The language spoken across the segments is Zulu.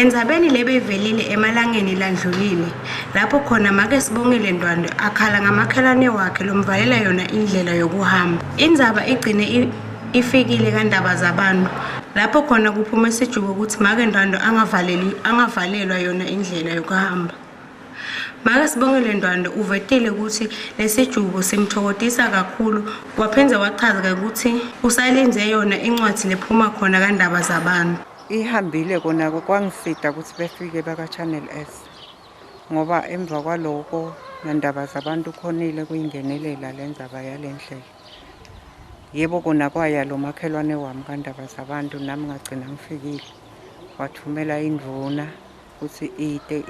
Endzabeni lebeyivelile emalangeni ladlulile lapho khona make Sibongile Ndwandwe akhala ngamakhelwane wakhe lomvalela yona indlela yokuhamba. Indzaba igcine ifikile kaNdaba Zabantu lapho khona kuphuma isijubo ukuthi make Ndwandwe angavalelwa yona indlela yokuhamba. Make Sibongile Ndwandwe uvetile ukuthi lesijubo simthokodisa kakhulu, waphenza wachaza ukuthi usalenze yona incwadi lephuma khona kaNdaba Zabantu. Ihambile kona kwangifida ukuthi befike baka Channel S ngoba emva kwaloko nandaba zabantu khonile kuyingenelela lenzaba yalendlela. Yebo kona kwaya lo makhelwane wami kaNdaba Zabantu nami ngagcina ngifikile. Wathumela indvuna ukuthi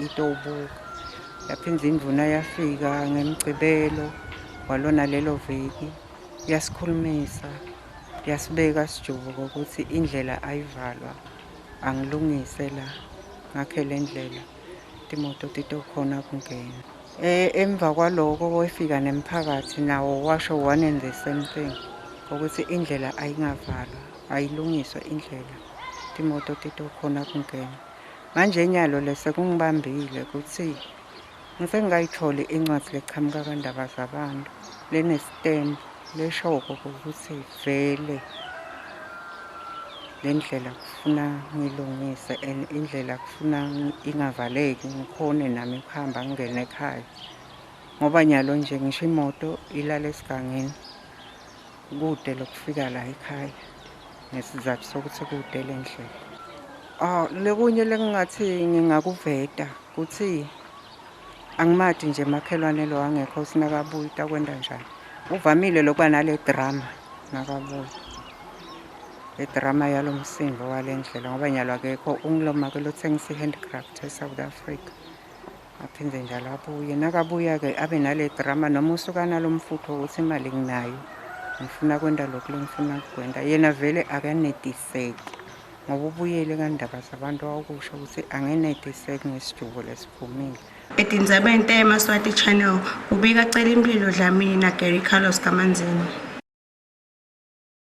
itobuka. Yaphinza indvuna yafika ngemgcibelo walona lelo viki yasikhulumisa yasibeka sijubo ukuthi indlela ayivalwa angilungise la ngakhe lendlela imoto titokhona kungena. Emva kwaloko wefika nemphakathi nawo washo wanenze the same thing ukuthi indlela ayingavalwa ayilungiswe indlela imoto titokhona kungena. Manje nyalo lesekungibambile ukuthi ngisengayitholi incwadi lechamuka kaNdaba Zabantu lenestembu leshoko ukuthi vele lendlela kufuna ngilungise indlela kufuna ingavaleki ngikhone nami ukuhamba ngingene ekhaya ngoba nyalo nje ngisho imoto ilale esigangeni kude lokufika la ekhaya nesizathu sokuthi kude lendlela. Lekunye lengingathi ngingakuveta ukuthi angimati nje makhelwane lo angekho sinakabuyi takwenda njani. Uvamile lokuba nale drama nakabuyi. Drama yalo msindo walendlela ngoba nyalo akekho ungiloma ke lothengisa handicraft eSouth Africa. Aphinde njalo abuye nakabuya ke abe nale drama noma usuka nalomfutho ukuthi imali nginayo ngifuna kwenda lokho ngifuna kwenda. Yena vele akanetiseki ngoba ubuyele kaNdaba Zabantu awukusho ukuthi angenetiseki ngesijubo lesiphumile. Etindzabeni teMaswati Channel ubika Celimpilo Dlamini na Gary Carlos Kamanzini.